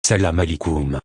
Salam alikoum.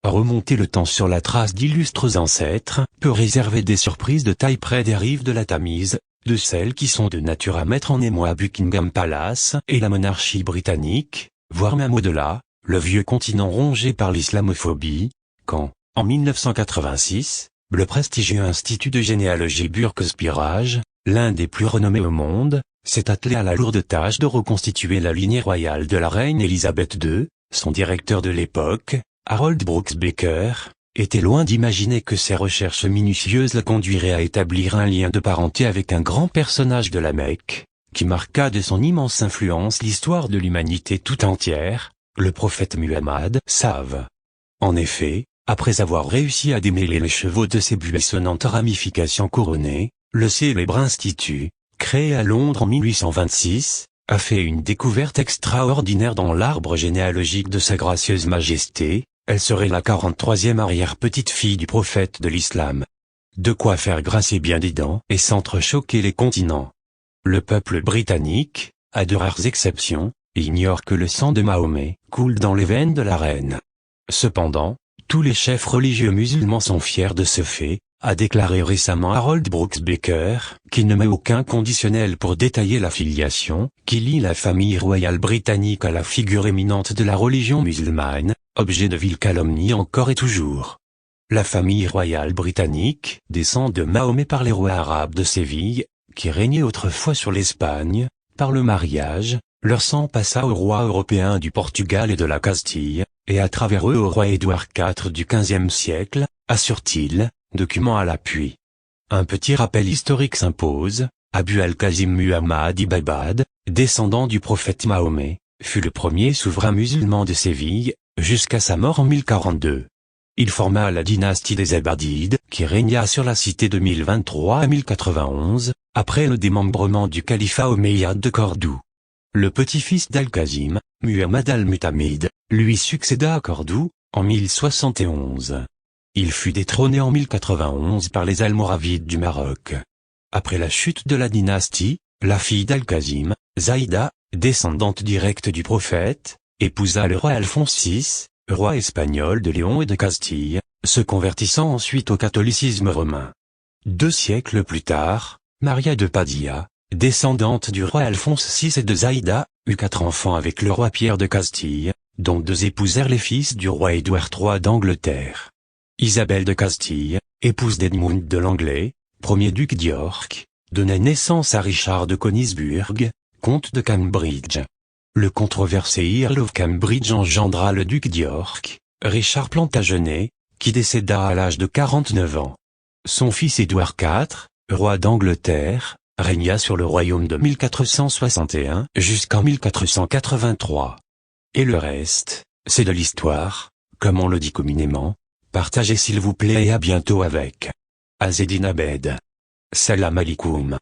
Remonter le temps sur la trace d'illustres ancêtres peut réserver des surprises de taille près des rives de la Tamise, de celles qui sont de nature à mettre en émoi Buckingham Palace et la monarchie britannique, voire même au-delà, le vieux continent rongé par l'islamophobie, quand, en 1986, le prestigieux Institut de généalogie Burke-Spirage, l'un des plus renommés au monde, s'est attelé à la lourde tâche de reconstituer la lignée royale de la reine Elisabeth II. Son directeur de l'époque, Harold Brooks Baker, était loin d'imaginer que ses recherches minutieuses le conduiraient à établir un lien de parenté avec un grand personnage de la Mecque, qui marqua de son immense influence l'histoire de l'humanité tout entière, le prophète Muhammad Save. En effet, après avoir réussi à démêler les chevaux de ses buissonnantes ramifications couronnées, le célèbre institut, créé à Londres en 1826, a fait une découverte extraordinaire dans l'arbre généalogique de Sa Gracieuse Majesté. Elle serait la 43e arrière-petite-fille du prophète de l'islam. De quoi faire grincer bien des dents et s'entrechoquer les continents. Le peuple britannique, à de rares exceptions, ignore que le sang de Mahomet coule dans les veines de la reine. Cependant, tous les chefs religieux musulmans sont fiers de ce fait, a déclaré récemment Harold Brooks Baker, qui ne met aucun conditionnel pour détailler la filiation, qui lie la famille royale britannique à la figure éminente de la religion musulmane, objet de vile calomnie encore et toujours. La famille royale britannique descend de Mahomet par les rois arabes de Séville, qui régnaient autrefois sur l'Espagne. Par le mariage, leur sang passa aux rois européens du Portugal et de la Castille, et à travers eux au roi Édouard IV du XVe siècle, assure-t-il, document à l'appui. Un petit rappel historique s'impose. Abu al-Qasim Muhammad ibn Abad, descendant du prophète Mahomet, fut le premier souverain musulman de Séville, jusqu'à sa mort en 1042. Il forma la dynastie des Abadides, qui régna sur la cité de 1023 à 1091, après le démembrement du califat omeyyade de Cordoue. Le petit-fils d'Al-Qasim, Muhammad al-Mutamid, lui succéda à Cordoue, en 1071. Il fut détrôné en 1091 par les Almoravides du Maroc. Après la chute de la dynastie, la fille d'Al-Qasim, Zaïda, descendante directe du prophète, épousa le roi Alphonse VI, roi espagnol de Léon et de Castille, se convertissant ensuite au catholicisme romain. 2 siècles plus tard, Maria de Padilla, descendante du roi Alphonse VI et de Zaïda, eut 4 enfants avec le roi Pierre de Castille, dont 2 épousèrent les fils du roi Édouard III d'Angleterre. Isabelle de Castille, épouse d'Edmund de Langley, premier duc d'York, donna naissance à Richard de Königsburg, comte de Cambridge. Le controversé Earl of Cambridge engendra le duc d'York, Richard Plantagenet, qui décéda à l'âge de 49 ans. Son fils Édouard IV, roi d'Angleterre, régna sur le royaume de 1461 jusqu'en 1483. Et le reste, c'est de l'histoire, comme on le dit communément. Partagez s'il vous plaît et à bientôt avec Azzedine Abed. Salam alikoum.